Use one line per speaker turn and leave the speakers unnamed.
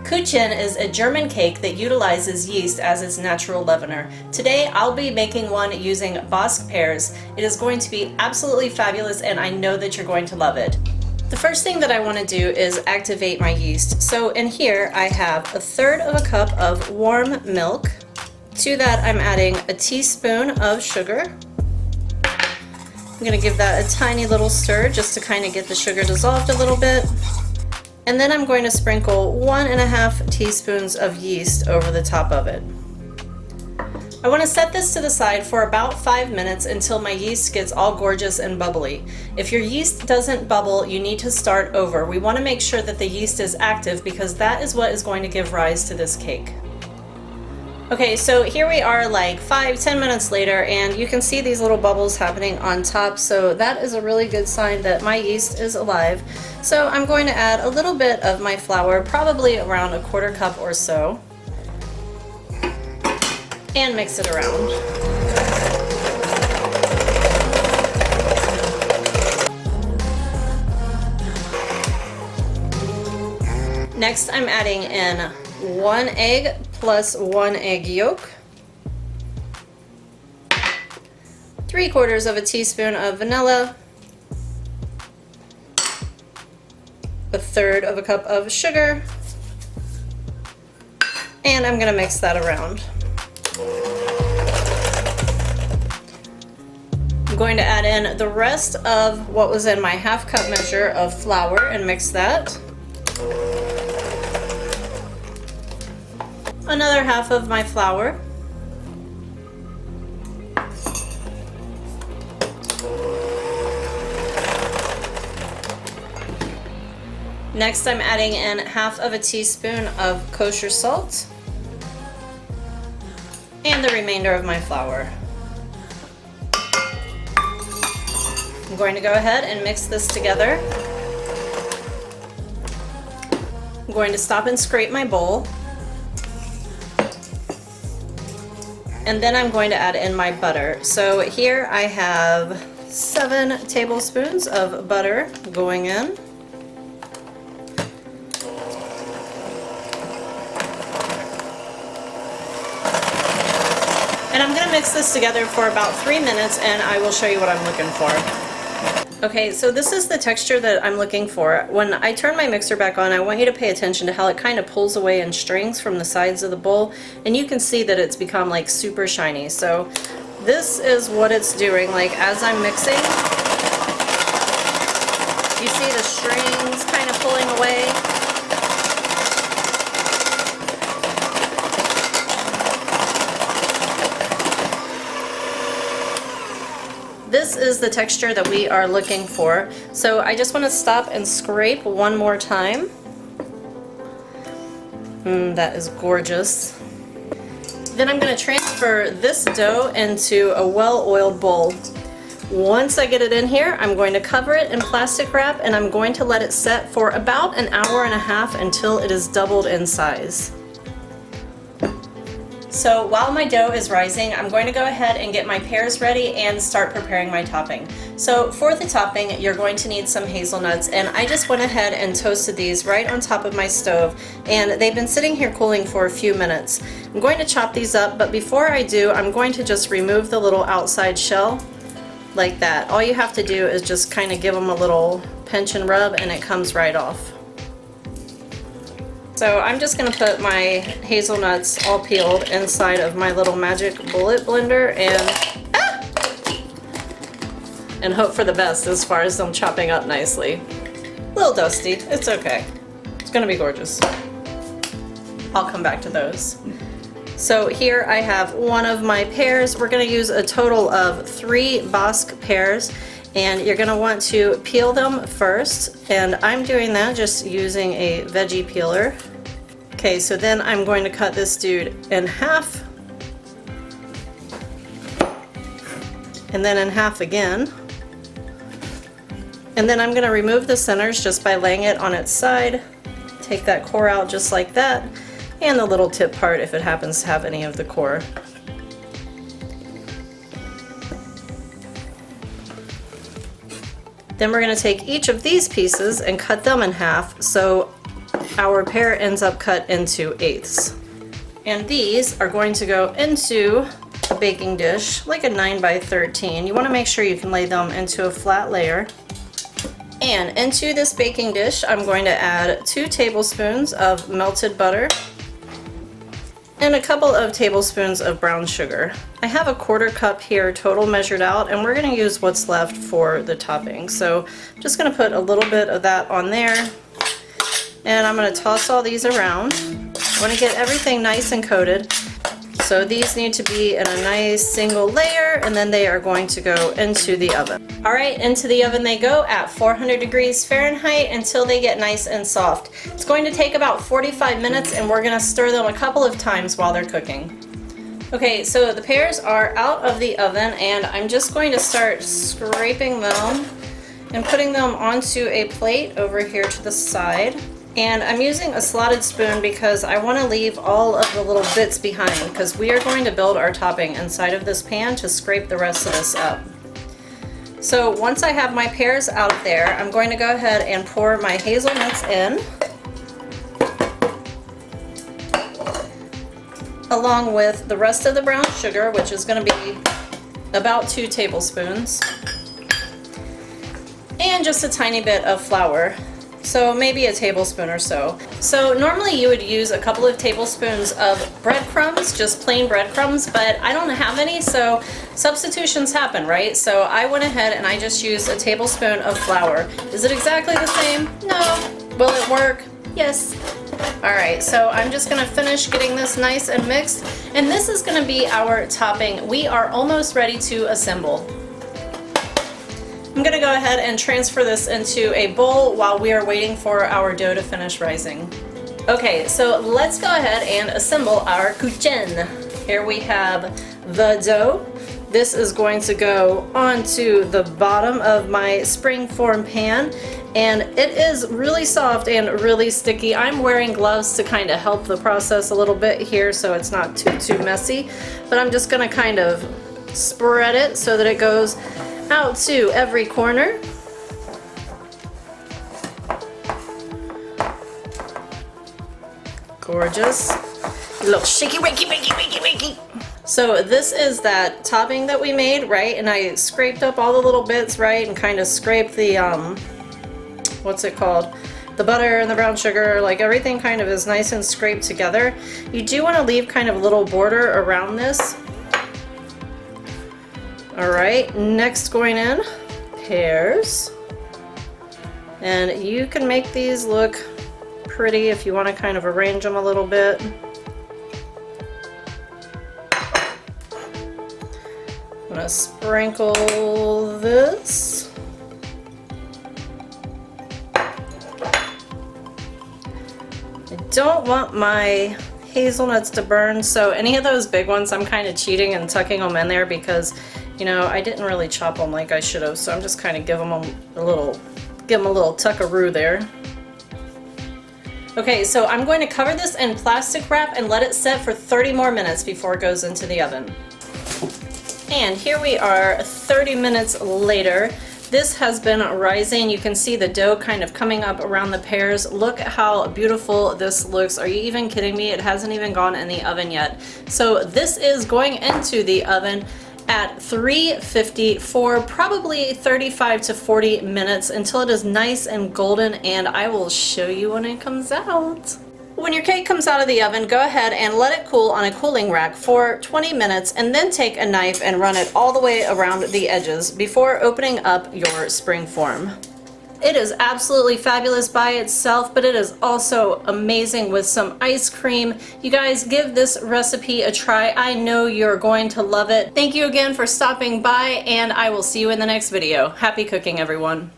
Kuchen is a German cake that utilizes yeast as its natural leavener. Today I'll be making one using Bosc pears. It is going to be absolutely fabulous and I know that you're going to love it. The first thing that I want to do is activate my yeast. So in here I have 1/3 of a cup of warm milk. To that I'm adding a teaspoon of sugar. I'm going to give that a tiny little stir just to kind of get the sugar dissolved a little bit. And then I'm going to sprinkle 1.5 teaspoons of yeast over the top of it. I want to set this to the side for about 5 minutes until my yeast gets all gorgeous and bubbly. If your yeast doesn't bubble, you need to start over. We want to make sure that the yeast is active because that is what is going to give rise to this cake. Okay, so here we are like 5-10 minutes later and you can see these little bubbles happening on top, so that is a really good sign that my yeast is alive. So I'm going to add a little bit of my flour, probably around 1/4 cup or so, and mix it around. Next I'm adding in 1 egg plus 1 egg yolk, 3/4 of a teaspoon of vanilla, 1/3 of a cup of sugar, and I'm going to mix that around. I'm going to add in the rest of what was in my 1/2 cup measure of flour and mix that. Another 1/2 of my flour. Next I'm adding in 1/2 of a teaspoon of kosher salt and the remainder of my flour. I'm going to go ahead and mix this together. I'm going to stop and scrape my bowl. And then I'm going to add in my butter. So here I have 7 tablespoons of butter going in. And I'm going to mix this together for about 3 minutes and I will show you what I'm looking for. Okay, so this is the texture that I'm looking for. When I turn my mixer back on, I want you to pay attention to how it kind of pulls away in strings from the sides of the bowl, and you can see that it's become like super shiny. So this is what it's doing, like as I'm mixing. You see the strings kind of pulling away. This is the texture that we are looking for. So I just want to stop and scrape one more time. That is gorgeous. Then I'm going to transfer this dough into a well-oiled bowl. Once I get it in here, I'm going to cover it in plastic wrap and I'm going to let it set for about 1.5 hours until it is doubled in size. So while my dough is rising, I'm going to go ahead and get my pears ready and start preparing my topping. So for the topping, you're going to need some hazelnuts, and I just went ahead and toasted these right on top of my stove, and they've been sitting here cooling for a few minutes. I'm going to chop these up, but before I do, I'm going to just remove the little outside shell like that. All you have to do is just kind of give them a little pinch and rub and it comes right off. So I'm just going to put my hazelnuts all peeled inside of my little magic bullet blender and hope for the best as far as them chopping up nicely. A little dusty, it's okay. It's going to be gorgeous. I'll come back to those. So here I have one of my pears. We're going to use a total of 3 Bosc pears. And you're going to want to peel them first, and I'm doing that just using a veggie peeler. Okay, so then I'm going to cut this dude in half, and then in half again. And then I'm going to remove the centers just by laying it on its side. Take that core out just like that, and the little tip part if it happens to have any of the core. Then we're going to take each of these pieces and cut them in half. So our pear ends up cut into eighths. And these are going to go into a baking dish, like a 9 by 13. You want to make sure you can lay them into a flat layer. And into this baking dish, I'm going to add 2 tablespoons of melted butter and a couple of tablespoons of brown sugar. I have a 1/4 cup here total measured out, and we're going to use what's left for the topping. So I'm just going to put a little bit of that on there, and I'm going to toss all these around. I want to get everything nice and coated. So these need to be in a nice single layer, and then they are going to go into the oven. Alright, into the oven they go at 400 degrees Fahrenheit until they get nice and soft. It's going to take about 45 minutes, and we're going to stir them a couple of times while they're cooking. Okay, so the pears are out of the oven, and I'm just going to start scraping them and putting them onto a plate over here to the side. And I'm using a slotted spoon because I want to leave all of the little bits behind, because we are going to build our topping inside of this pan to scrape the rest of this up. So once I have my pears out there, I'm going to go ahead and pour my hazelnuts in, along with the rest of the brown sugar, which is going to be about 2 tablespoons, and just a tiny bit of flour. So maybe a tablespoon or so. So normally you would use a couple of tablespoons of breadcrumbs, just plain breadcrumbs, but I don't have any, so substitutions happen, right? So I went ahead and I just used a tablespoon of flour. Is it exactly the same? No. Will it work? Yes. Alright, so I'm just going to finish getting this nice and mixed, and this is going to be our topping. We are almost ready to assemble. I'm going to go ahead and transfer this into a bowl while we are waiting for our dough to finish rising. Okay, so let's go ahead and assemble our Kuchen. Here we have the dough. This is going to go onto the bottom of my springform pan, and it is really soft and really sticky. I'm wearing gloves to kind of help the process a little bit here so it's not too messy, but I'm just going to kind of spread it so that it goes out to every corner. Gorgeous. A little shaky, wakey. So this is that topping that we made, right? And I scraped up all the little bits, right? And kind of scraped the, what's it called? The butter and the brown sugar, like everything kind of is nice and scraped together. You do want to leave kind of a little border around this. Alright, next going in, pears. And you can make these look pretty if you want to kind of arrange them a little bit. I'm going to sprinkle this. I don't want my hazelnuts to burn, so any of those big ones I'm kind of cheating and tucking them in there because, you know, I didn't really chop them like I should have, so I'm just kind of give them a little tuckaroo there. Okay, so I'm going to cover this in plastic wrap and let it set for 30 more minutes before it goes into the oven. And here we are 30 minutes later. This has been rising. You can see the dough kind of coming up around the pears. Look at how beautiful this looks. Are you even kidding me? It hasn't even gone in the oven yet. So this is going into the oven at 350 for probably 35 to 40 minutes until it is nice and golden, and I will show you when it comes out. When your cake comes out of the oven, go ahead and let it cool on a cooling rack for 20 minutes and then take a knife and run it all the way around the edges before opening up your spring form. It is absolutely fabulous by itself, but it is also amazing with some ice cream. You guys, give this recipe a try. I know you're going to love it. Thank you again for stopping by, and I will see you in the next video. Happy cooking, everyone.